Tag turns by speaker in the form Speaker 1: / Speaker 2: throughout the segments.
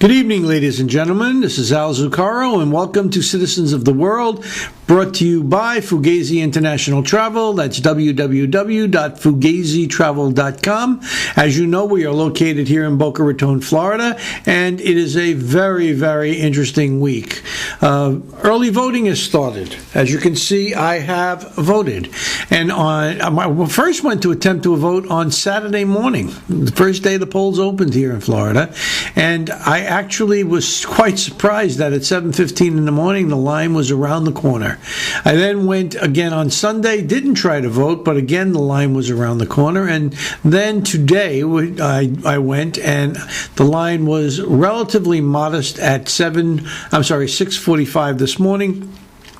Speaker 1: Good evening, ladies and gentlemen. This is Al Zucaro, and welcome to Citizens of the World, brought to you by Fugazi International Travel. That's www.fugazitravel.com. As you know, we are located here in Boca Raton, Florida, and it is a very, very interesting week. Early voting has started. As you can see, I have voted. And I first went to attempt to vote on Saturday morning, the first day the polls opened here in Florida, and I actually was quite surprised that at 7:15 in the morning the line was around the corner. I then went again on Sunday, didn't try to vote, but again the line was around the corner. And then today I went, and the line was relatively modest at 6:45 this morning.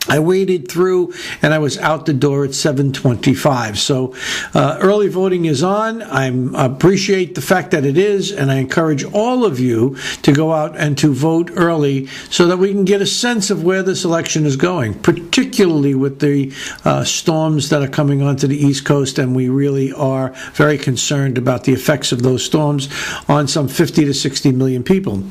Speaker 1: I waited through, and I was out the door at 7:25. So early voting is on. I appreciate the fact that it is, and I encourage all of you to go out and to vote early so that we can get a sense of where this election is going, particularly with the storms that are coming onto the East Coast, and we really are very concerned about the effects of those storms on some 50 to 60 million people.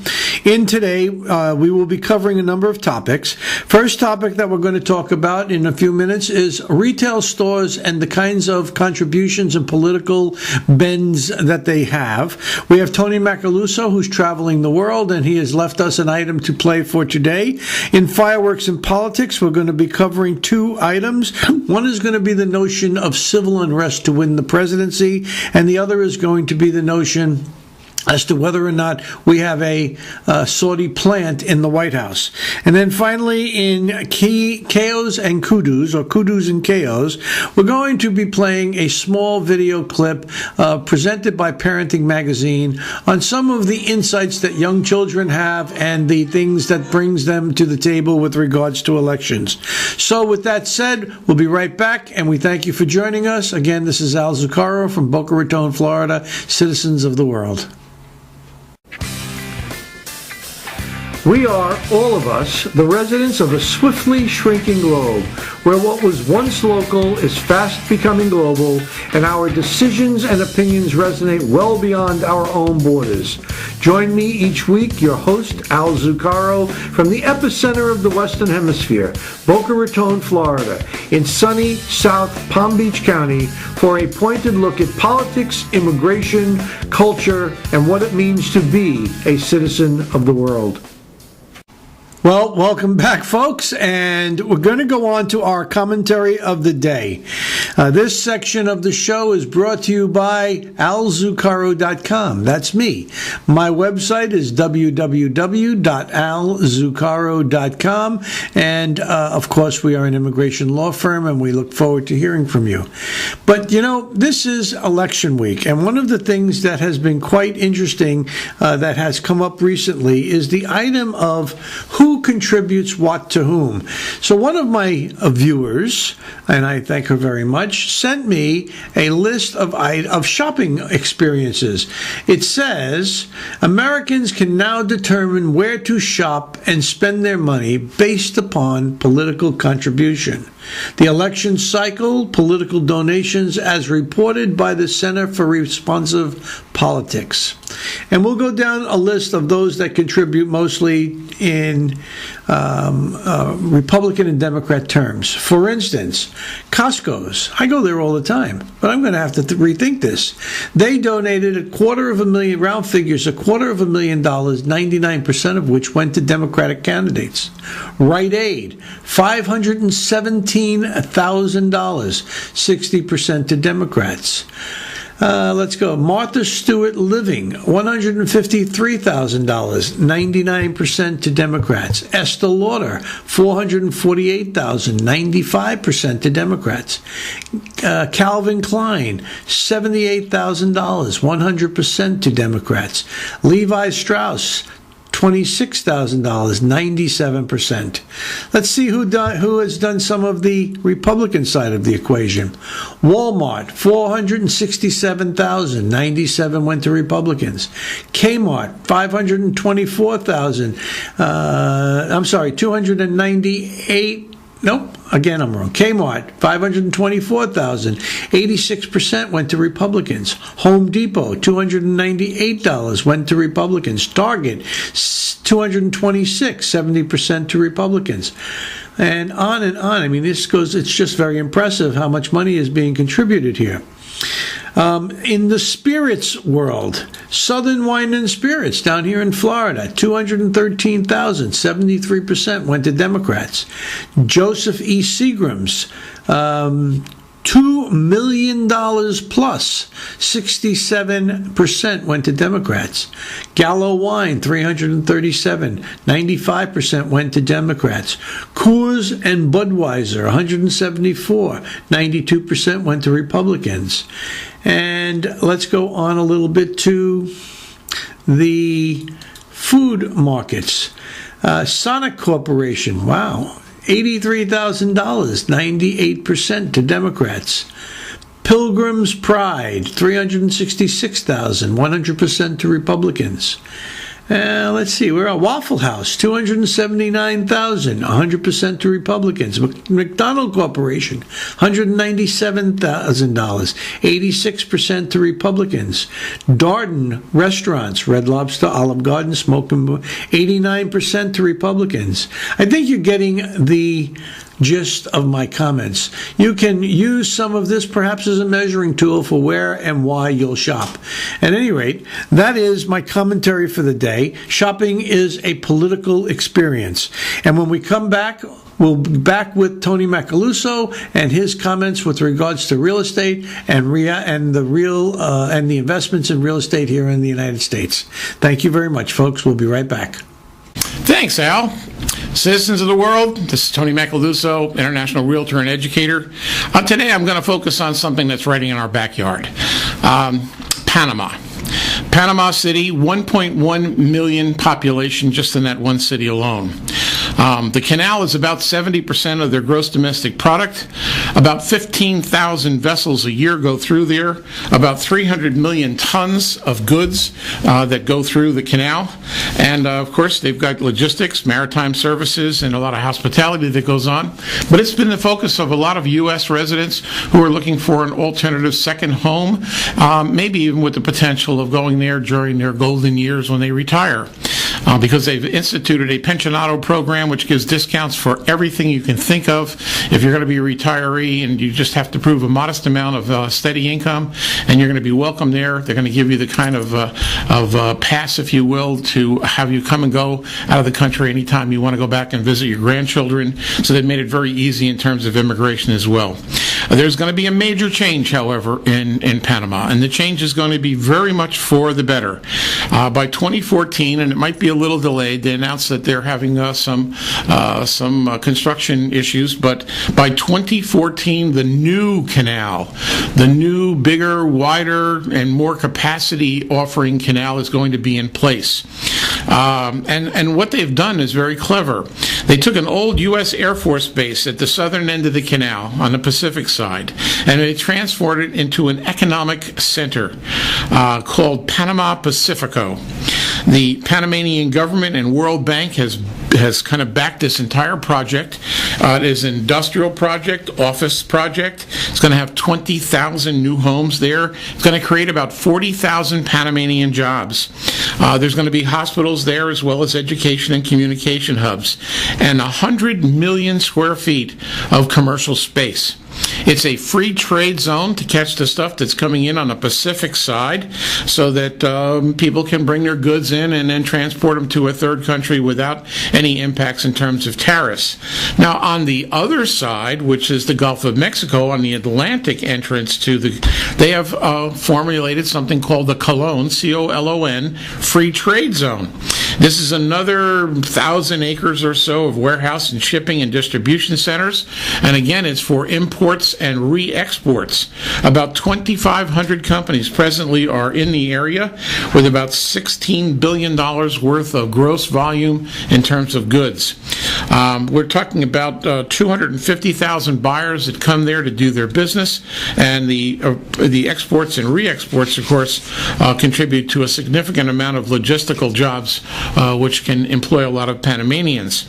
Speaker 1: In today, we will be covering a number of topics. First topic that we're going to talk about in a few minutes is retail stores and the kinds of contributions and political bends that they have. We have Tony Macaluso, who's traveling the world, and he has left us an item to play for today. In Fireworks and Politics, we're going to be covering two items. One is going to be the notion of civil unrest to win the presidency, and the other is going to be the notion as to whether or not we have a Saudi plant in the White House. And then finally, in Chaos and Kudus, or Kudus and Chaos, we're going to be playing a small video clip presented by Parenting Magazine on some of the insights that young children have and the things that brings them to the table with regards to elections. So with that said, we'll be right back, and we thank you for joining us. Again, this is Al Zucaro from Boca Raton, Florida, Citizens of the World. We are, all of us, the residents of a swiftly shrinking globe, where what was once local is fast becoming global, and our decisions and opinions resonate well beyond our own borders. Join me each week, your host, Al Zucaro, from the epicenter of the Western Hemisphere, Boca Raton, Florida, in sunny South Palm Beach County, for a pointed look at politics, immigration, culture, and what it means to be a citizen of the world. Well, welcome back, folks, and we're going to go on to our commentary of the day. This section of the show is brought to you by alzucaro.com. That's me. My website is www.alzucaro.com, and of course, we are an immigration law firm, and we look forward to hearing from you. But, you know, this is election week, and one of the things that has been quite interesting that has come up recently is the item of who contributes what to whom. So one of my viewers, and I thank her very much, sent me a list of shopping experiences. It says, Americans can now determine where to shop and spend their money based upon political contribution. The election cycle, political donations, as reported by the Center for Responsive Politics. And we'll go down a list of those that contribute mostly in Republican and Democrat terms. For instance, Costco's. I go there all the time, but I'm going to have to rethink this. They donated $250,000, round figures, $250,000, 99% of which went to Democratic candidates. Rite Aid, $517,000, 60% to Democrats. Let's go. Martha Stewart Living, $153,000, 99% to Democrats. Estee Lauder, $448,000, 95% to Democrats. Calvin Klein, $78,000, 100% to Democrats. Levi Strauss, $26,000, 97%. Let's see who has done some of the Republican side of the equation. Walmart, $467,000, 97 went to Republicans. Kmart, $298. Nope, again, I'm wrong. Kmart, 524,000. 86% went to Republicans. Home Depot, $298 went to Republicans. Target, 226, 70% to Republicans. And on and on. I mean, it's just very impressive how much money is being contributed here. In the spirits world, Southern Wine and Spirits down here in Florida, 213,000, 73% went to Democrats. Joseph E. Seagram's, $2 million plus, 67% went to Democrats. Gallo Wine, 337, 95% went to Democrats. Coors and Budweiser, 174, 92% went to Republicans. And let's go on a little bit to the food markets. Sonic Corporation, wow. $83,000, 98% to Democrats. Pilgrim's Pride, $366,000, 100% to Republicans. Let's see, we're at Waffle House, $279,000, 100% to Republicans. McDonald Corporation, $197,000, 86% to Republicans. Darden Restaurants, Red Lobster, Olive Garden, Smoking, 89% to Republicans. I think you're getting the gist of my comments. You can use some of this perhaps as a measuring tool for where and why you'll shop. At any rate, that is my commentary for the day. Shopping is a political experience. And when we come back, we'll be back with Tony Macaluso and his comments with regards to real estate and the investments in real estate here in the United States. Thank you very much, folks. We'll be right back.
Speaker 2: Thanks, Al. Citizens of the world, this is Tony Macaluso, international realtor and educator. Today I'm going to focus on something that's right in our backyard. Panama. Panama City, 1.1 million population just in that one city alone. The canal is about 70% of their gross domestic product. About 15,000 vessels a year go through there. About 300 million tons of goods that go through the canal. And, of course, they've got logistics, maritime services, and a lot of hospitality that goes on. But it's been the focus of a lot of U.S. residents who are looking for an alternative second home, maybe even with the potential of going there during their golden years when they retire. Because they've instituted a pensionado program which gives discounts for everything you can think of. If you're going to be a retiree and you just have to prove a modest amount of steady income, and you're going to be welcome there, they're going to give you the kind of pass, if you will, to have you come and go out of the country anytime you want to go back and visit your grandchildren. So they've made it very easy in terms of immigration as well. There's going to be a major change, however, in Panama, and the change is going to be very much for the better. By 2014, and it might be a little delayed, they announced that they're having some construction issues, but by 2014, the new canal, the new, bigger, wider, and more capacity offering canal is going to be in place. And what they've done is very clever. They took an old U.S. Air Force base at the southern end of the canal on the Pacific side, and they transformed it into an economic center called Panama Pacifico. The Panamanian government and World Bank has kind of backed this entire project. It is an industrial project, office project. It's going to have 20,000 new homes there. It's going to create about 40,000 Panamanian jobs. There's going to be hospitals there as well as education and communication hubs, and 100 million square feet of commercial space. It's a free trade zone to catch the stuff that's coming in on the Pacific side so that people can bring their goods in and then transport them to a third country without any impacts in terms of tariffs. Now, on the other side, which is the Gulf of Mexico, on the Atlantic entrance they have formulated something called the Colon, C-O-L-O-N, free trade zone. This is another 1,000 acres or so of warehouse and shipping and distribution centers. And again, it's for imports and re-exports. About 2,500 companies presently are in the area with about $16 billion worth of gross volume in terms of goods. We're talking about 250,000 buyers that come there to do their business. And the exports and re-exports, of course, contribute to a significant amount of logistical jobs which can employ a lot of Panamanians.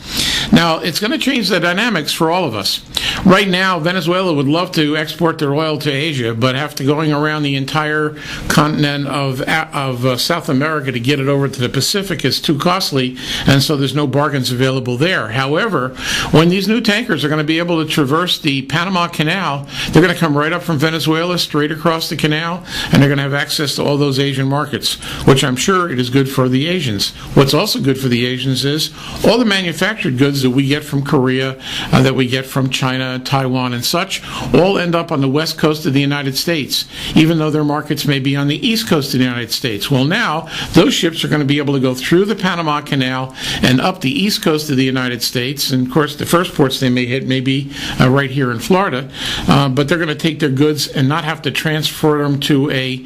Speaker 2: Now, it's going to change the dynamics for all of us. Right now, Venezuela would love to export their oil to Asia, but after going around the entire continent of South America to get it over to the Pacific is too costly, and so there's no bargains available there. However, when these new tankers are going to be able to traverse the Panama Canal, they're going to come right up from Venezuela, straight across the canal, and they're going to have access to all those Asian markets, which I'm sure it is good for the Asians. What's also good for the Asians is all the manufactured goods that we get from Korea, that we get from China, Taiwan, and such, all end up on the west coast of the United States, even though their markets may be on the east coast of the United States. Well, now, those ships are going to be able to go through the Panama Canal and up the east coast of the United States, and of course, the first ports they may hit may be right here in Florida, but they're going to take their goods and not have to transfer them to a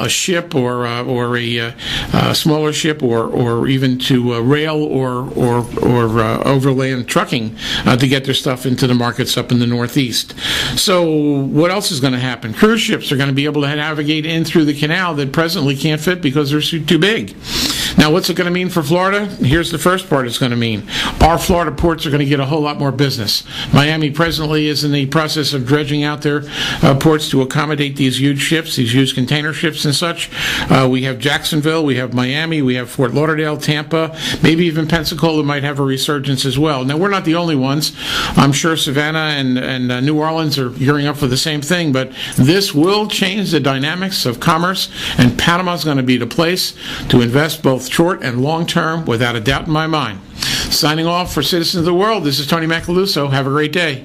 Speaker 2: ship or a smaller ship or even to rail or overland trucking to get their stuff into the markets up in the Northeast. So what else is going to happen? Cruise ships are going to be able to navigate in through the canal that presently can't fit because they're too big. Now, what's it going to mean for Florida? Here's the first part it's going to mean. Our Florida ports are going to get a whole lot more business. Miami presently is in the process of dredging out their ports to accommodate these huge ships, these huge container ships and such. We have Jacksonville, we have Miami, we have Fort Lauderdale, Tampa, maybe even Pensacola might have a resurgence as well. Now, we're not the only ones. I'm sure Savannah and New Orleans are gearing up for the same thing, but this will change the dynamics of commerce, and Panama is going to be the place to invest both short and long term, without a doubt in my mind. Signing off for Citizens of the World, this is Tony Macaluso. Have a great day.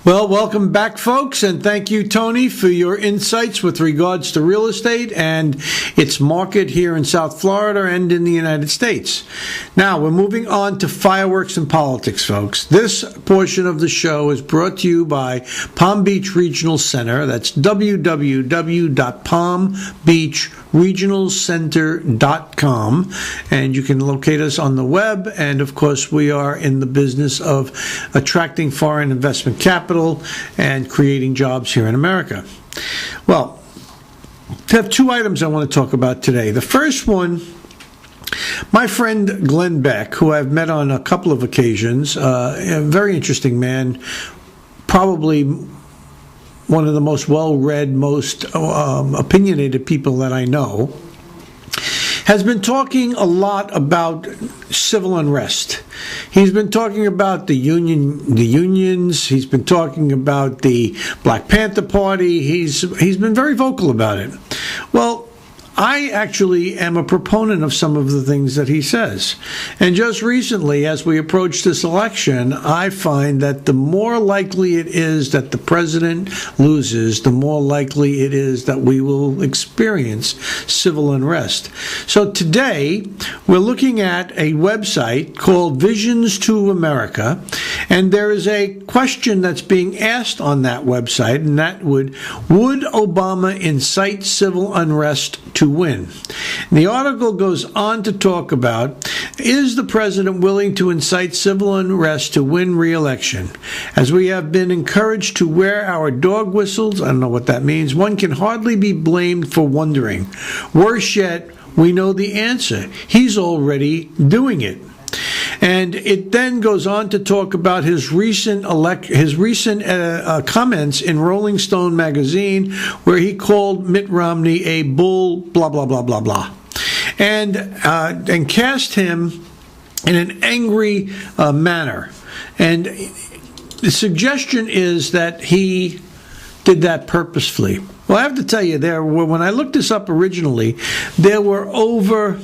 Speaker 1: Well, welcome back, folks, and thank you, Tony, for your insights with regards to real estate and its market here in South Florida and in the United States. Now, we're moving on to fireworks and politics, folks. This portion of the show is brought to you by Palm Beach Regional Center. That's www.palmbeachregionalcenter.com, and you can locate us on the web. And, of course, we are in the business of attracting foreign investment capital and creating jobs here in America. Well, I have two items I want to talk about today. The first one, my friend Glenn Beck, who I've met on a couple of occasions, a very interesting man, probably one of the most well-read, most opinionated people that I know, has been talking a lot about civil unrest. He's been talking about the unions. He's been talking about the Black Panther Party. He's been very vocal about it. Well, I actually am a proponent of some of the things that he says. And just recently, as we approach this election, I find that the more likely it is that the president loses, the more likely it is that we will experience civil unrest. So today, we're looking at a website called Visions to America, and there is a question that's being asked on that website, and that would Obama incite civil unrest to win? And the article goes on to talk about, is the president willing to incite civil unrest to win re-election? As we have been encouraged to wear our dog whistles, I don't know what that means, one can hardly be blamed for wondering. Worse yet, we know the answer. He's already doing it. And it then goes on to talk about his recent comments in Rolling Stone magazine, where he called Mitt Romney a bull, blah, blah, blah, blah, blah, and cast him in an angry manner. And the suggestion is that he did that purposefully. Well, I have to tell you, when I looked this up originally, there were over...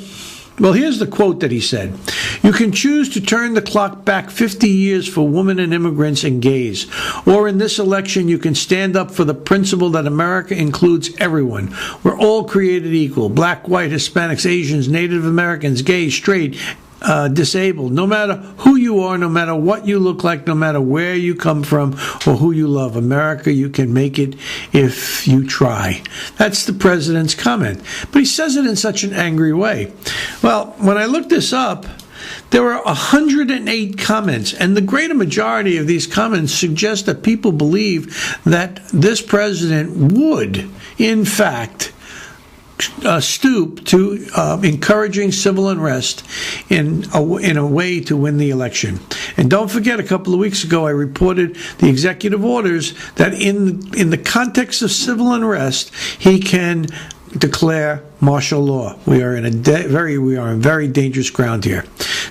Speaker 1: Well, here's the quote that he said. You can choose to turn the clock back 50 years for women and immigrants and gays. Or in this election, you can stand up for the principle that America includes everyone. We're all created equal. Black, white, Hispanics, Asians, Native Americans, gay, straight, disabled. No matter who you are, no matter what you look like, no matter where you come from or who you love, America, you can make it if you try. That's the president's comment. But he says it in such an angry way. Well, when I looked this up, there were 108 comments, and the greater majority of these comments suggest that people believe that this president would, in fact, stoop to encouraging civil unrest in a way to win the election. And don't forget, a couple of weeks ago, I reported the executive orders that in the context of civil unrest, he can declare martial law. We are in very dangerous ground here.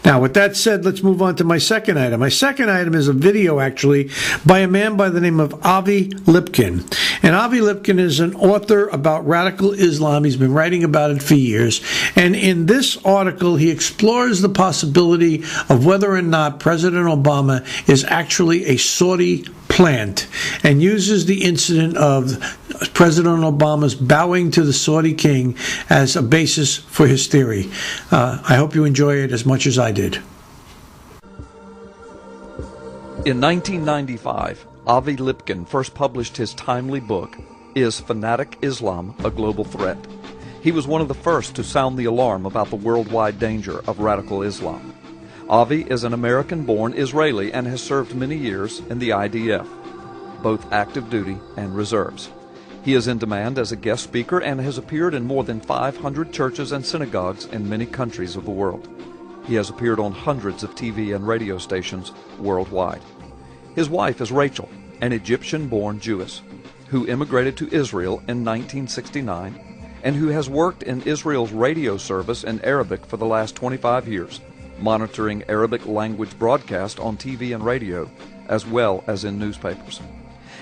Speaker 1: Now, with that said, let's move on to my second item. My second item is a video, actually, by a man by the name of Avi Lipkin. And Avi Lipkin is an author about radical Islam. He's been writing about it for years. And in this article, he explores the possibility of whether or not President Obama is actually a Saudi plant, and uses the incident of President Obama's bowing to the Saudi king as a basis for his theory. I hope you enjoy it as much as I did.
Speaker 3: In 1995, Avi Lipkin first published his timely book, Is Fanatic Islam a Global Threat? He was one of the first to sound the alarm about the worldwide danger of radical Islam. Avi is an American-born Israeli and has served many years in the IDF, both active duty and reserves. He is in demand as a guest speaker and has appeared in more than 500 churches and synagogues in many countries of the world. He has appeared on hundreds of TV and radio stations worldwide. His wife is Rachel, an Egyptian-born Jewess, who immigrated to Israel in 1969 and who has worked in Israel's radio service in Arabic for the last 25 years, monitoring Arabic language broadcast on TV and radio, as well as in newspapers.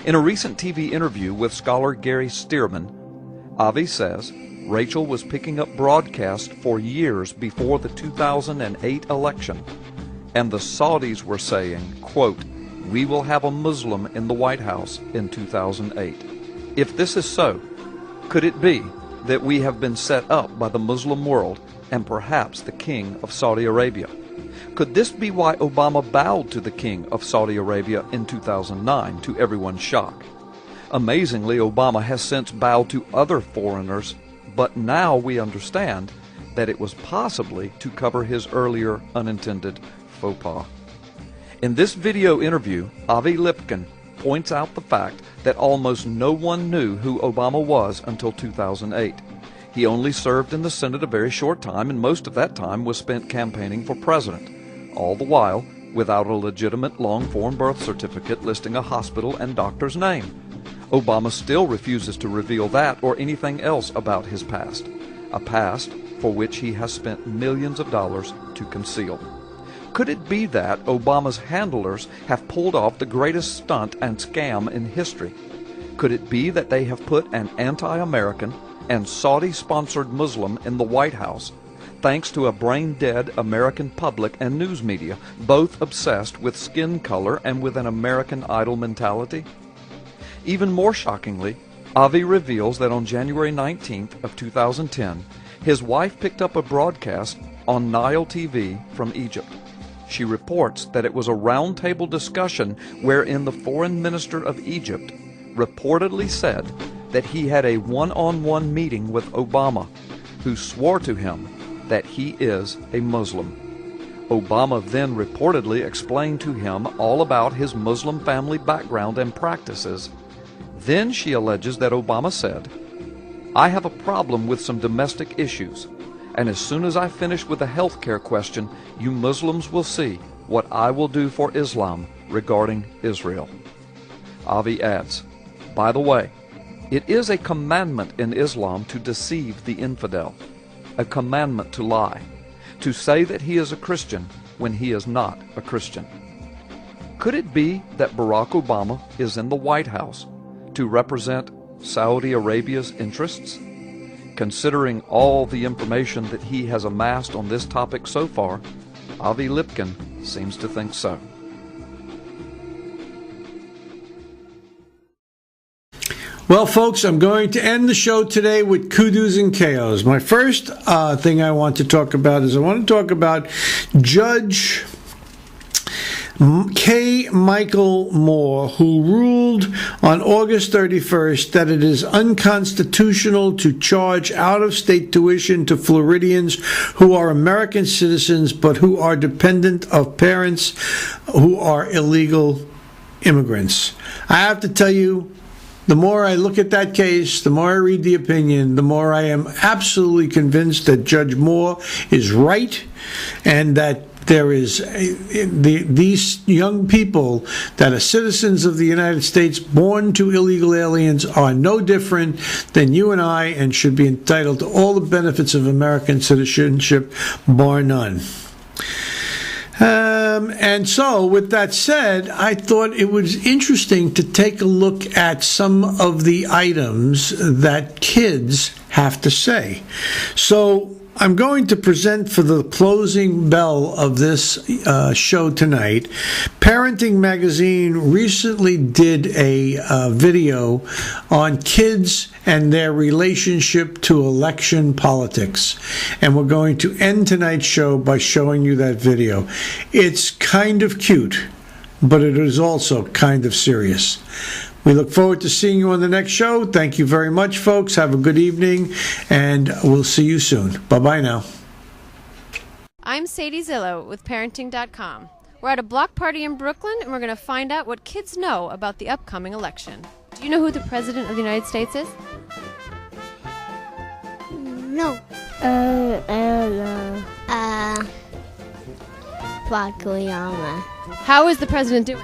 Speaker 3: In a recent TV interview with scholar Gary Stearman, Avi says Rachel was picking up broadcast for years before the 2008 election, and the Saudis were saying, quote, "We will have a Muslim in the White House in 2008. If this is so, could it be that we have been set up by the Muslim world and perhaps the King of Saudi Arabia? Could this be why Obama bowed to the King of Saudi Arabia in 2009, to everyone's shock? Amazingly, Obama has since bowed to other foreigners, but now we understand that it was possibly to cover his earlier unintended faux pas. In this video interview, Avi Lipkin points out the fact that almost no one knew who Obama was until 2008. He only served in the Senate a very short time, and most of that time was spent campaigning for president, all the while without a legitimate long-form birth certificate listing a hospital and doctor's name. Obama still refuses to reveal that or anything else about his past, a past for which he has spent millions of dollars to conceal. Could it be that Obama's handlers have pulled off the greatest stunt and scam in history? Could it be that they have put an anti-American and Saudi-sponsored Muslim in the White House, thanks to a brain-dead American public and news media, both obsessed with skin color and with an American Idol mentality? Even more shockingly, Avi reveals that on January 19th of 2010, his wife picked up a broadcast on Nile TV from Egypt. She reports that it was a roundtable discussion wherein the foreign minister of Egypt reportedly said that he had a one-on-one meeting with Obama, who swore to him that he is a Muslim. Obama then reportedly explained to him all about his Muslim family background and practices. Then she alleges that Obama said, "I have a problem with some domestic issues, and as soon as I finish with the health care question, you Muslims will see what I will do for Islam regarding Israel." Avi adds, "By the way, it is a commandment in Islam to deceive the infidel, a commandment to lie, to say that he is a Christian when he is not a Christian." Could it be that Barack Obama is in the White House to represent Saudi Arabia's interests? Considering all the information that he has amassed on this topic so far, Avi Lipkin seems to think so.
Speaker 1: Well, folks, I'm going to end the show today with kudos and chaos. My first thing I want to talk about is I want to talk about Judge K. Michael Moore, who ruled on August 31st that it is unconstitutional to charge out-of-state tuition to Floridians who are American citizens but who are dependent of parents who are illegal immigrants. I have to tell you, the more I look at that case, the more I read the opinion, the more I am absolutely convinced that Judge Moore is right, and that there is these young people that are citizens of the United States born to illegal aliens are no different than you and I, and should be entitled to all the benefits of American citizenship, bar none. And so, with that said, I thought it was interesting to take a look at some of the items that kids have to say. So, I'm going to present for the closing bell of this show tonight. Parenting Magazine recently did a video on kids and their relationship to election politics. And we're going to end tonight's show by showing you that video. It's kind of cute, but it is also kind of serious. We look forward to seeing you on the next show. Thank you very much, folks. Have a good evening, and we'll see you soon. Bye-bye now.
Speaker 4: I'm Sadie Zillow with Parenting.com. We're at a block party in Brooklyn, and we're going to find out what kids know about the upcoming election. Do you know who the President of the United States is?
Speaker 5: No. I don't know. Bakuyama.
Speaker 4: How is the President doing?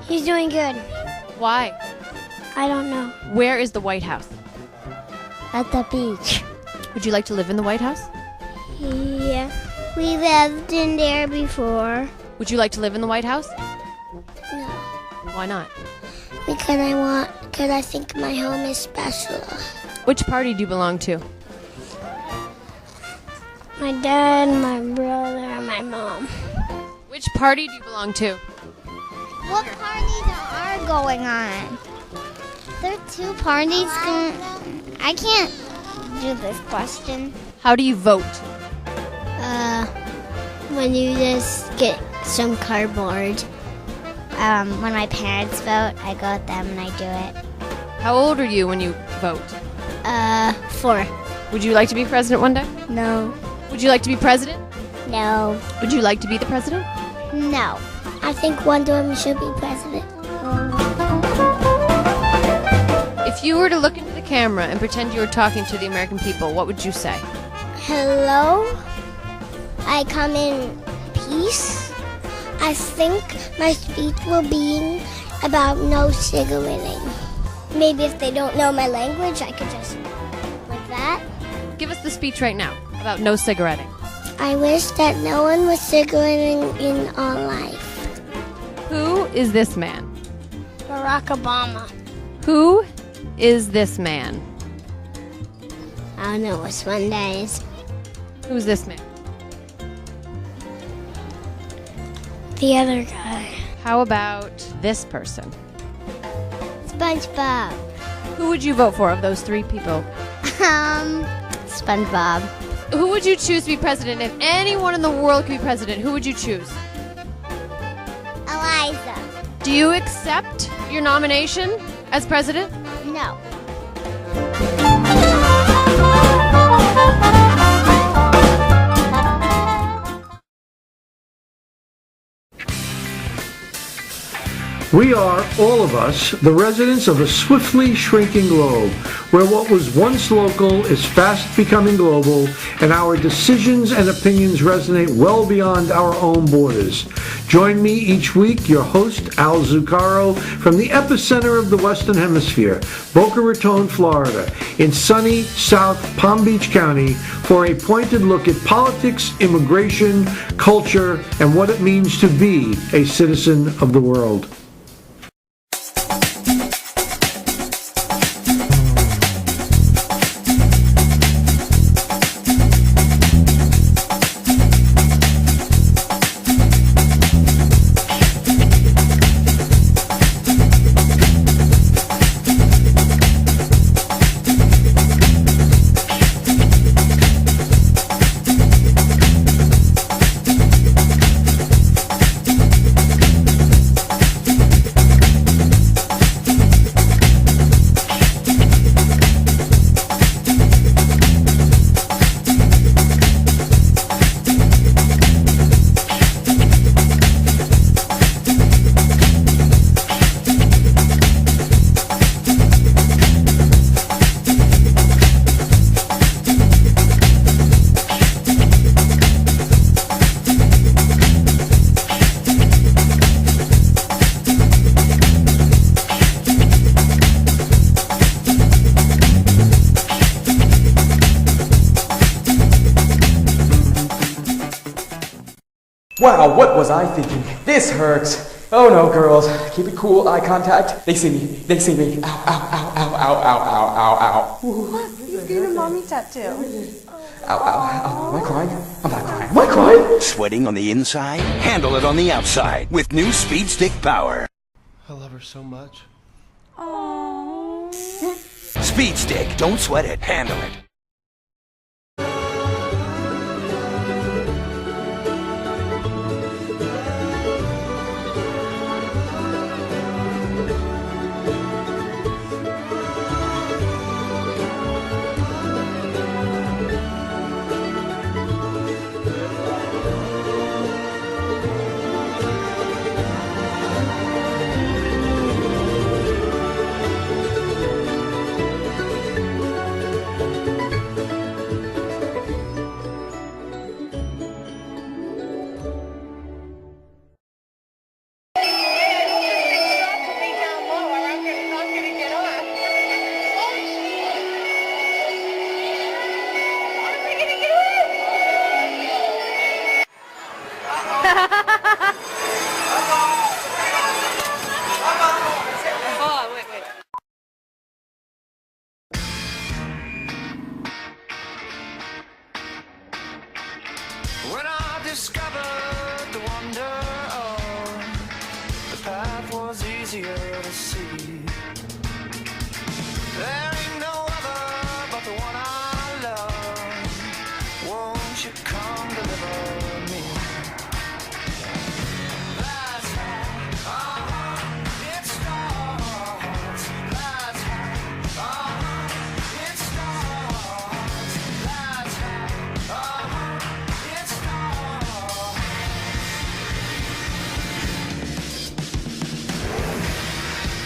Speaker 5: He's doing good.
Speaker 4: Why?
Speaker 5: I don't know.
Speaker 4: Where is the White House?
Speaker 5: At the beach.
Speaker 4: Would you like to live in the White House?
Speaker 5: Yeah. We lived in there before.
Speaker 4: Would you like to live in the White House?
Speaker 5: No.
Speaker 4: Why not?
Speaker 5: Because I think my home is special.
Speaker 4: Which party do you belong to?
Speaker 5: My dad, my brother, and my mom.
Speaker 4: Which party do you belong to?
Speaker 6: What parties are going on? There are two parties going. I can't do this question.
Speaker 4: How do you vote?
Speaker 5: When you just get some cardboard.
Speaker 6: When my parents vote, I go with them and I do it.
Speaker 4: How old are you when you vote?
Speaker 5: 4.
Speaker 4: Would you like to be president one day?
Speaker 5: No.
Speaker 4: Would you like to be president?
Speaker 6: No.
Speaker 4: Would you like to be the president?
Speaker 6: No.
Speaker 5: I think Wonder Woman should be president.
Speaker 4: If you were to look into the camera and pretend you were talking to the American people, what would you say?
Speaker 5: Hello? I come in peace. I think my speech will be about no cigaretting. Maybe if they don't know my language, I could just like that.
Speaker 4: Give us the speech right now about no cigaretting.
Speaker 5: I wish that no one was cigaretting in our life.
Speaker 4: Who is this man?
Speaker 5: Barack Obama.
Speaker 4: Who is this man?
Speaker 5: I don't know which one that is.
Speaker 4: Who's this man?
Speaker 5: The other guy.
Speaker 4: How about this person?
Speaker 5: SpongeBob.
Speaker 4: Who would you vote for of those 3 people?
Speaker 5: SpongeBob.
Speaker 4: Who would you choose to be president? If anyone in the world could be president, who would you choose?
Speaker 6: Eliza.
Speaker 4: Do you accept your nomination as president?
Speaker 6: No.
Speaker 1: We are, all of us, the residents of a swiftly shrinking globe, where what was once local is fast becoming global, and our decisions and opinions resonate well beyond our own borders. Join me each week, your host, Al Zucaro, from the epicenter of the Western Hemisphere, Boca Raton, Florida, in sunny South Palm Beach County, for a pointed look at politics, immigration, culture, and what it means to be a citizen of the world.
Speaker 7: Wow, what was I thinking? This hurts. Oh no, girls. Keep it cool, eye contact. They see me. They see me. Ow, ow, ow, ow, ow, ow, ow, ow, ow.
Speaker 8: Look, he's getting a mommy tattoo.
Speaker 7: Ow, ow, ow. Am I crying? I'm not crying. Am I crying?
Speaker 9: Sweating on the inside? Handle it on the outside with new Speed Stick Power.
Speaker 10: I love her so much.
Speaker 8: Aww.
Speaker 9: Speed Stick. Don't sweat it. Handle it.
Speaker 11: When I discovered the wonder of the path was easier to see. There ain't no other but the one I love. Won't you come deliver me? That's how it starts. That's how it starts. That's how it starts.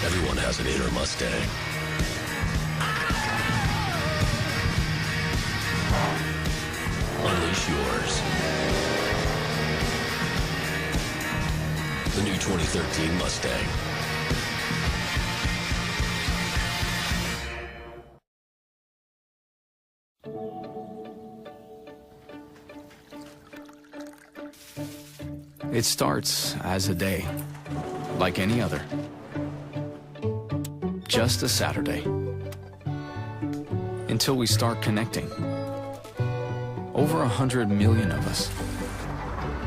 Speaker 12: Everyone has an inner Mustang. Unleash yours. The new 2013 Mustang.
Speaker 13: It starts as a day, like any other. Just a Saturday. Until we start connecting. Over 100 million of us.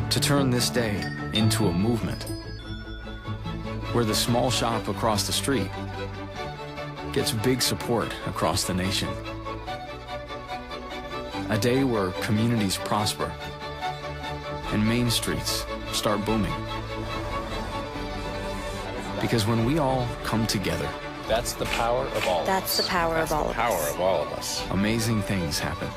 Speaker 13: To turn this day into a movement. Where the small shop across the street gets big support across the nation. A day where communities prosper and main streets start booming. Because when we all come together,
Speaker 14: that's the power of all of us.
Speaker 15: That's the power of all of us.
Speaker 14: Power of all of us.
Speaker 13: Amazing things happen.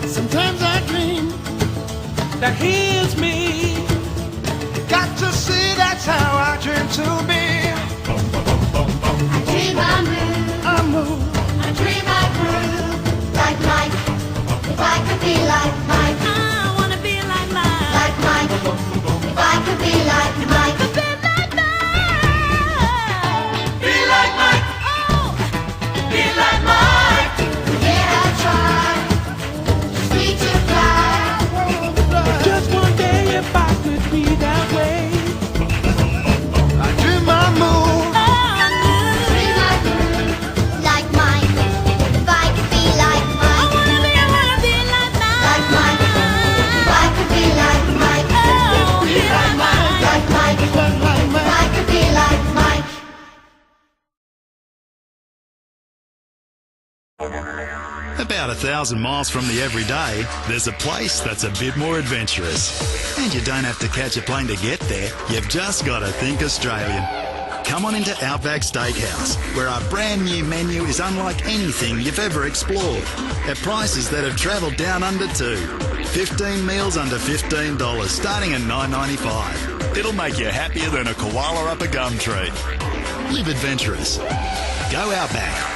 Speaker 11: Sometimes I dream that here's me. Got to see that's how I dream to be. I dream I move. I dream I groove. Like Mike, if I could be like Mike. I wanna be like Mike. Like Mike, if I could be like Mike. Be like Mike. Oh, be like Mike. Yeah, I try. Just one day if I could be that way. I dream I move. Dream I groove. Like Mike. If I could be like Mike. I wanna be like Mike. Like Mike. If I could be like Mike. Oh, be like Mike. Like Mike. If I could be like Mike.
Speaker 16: About 1,000 miles from the everyday, there's a place that's a bit more adventurous. And you don't have to catch a plane to get there, you've just got to think Australian. Come on into Outback Steakhouse, where our brand new menu is unlike anything you've ever explored, at prices that have travelled down under too. 15 meals under $15, starting at $9.95. It'll make you happier than a koala up a gum tree. Live adventurous. Go Outback.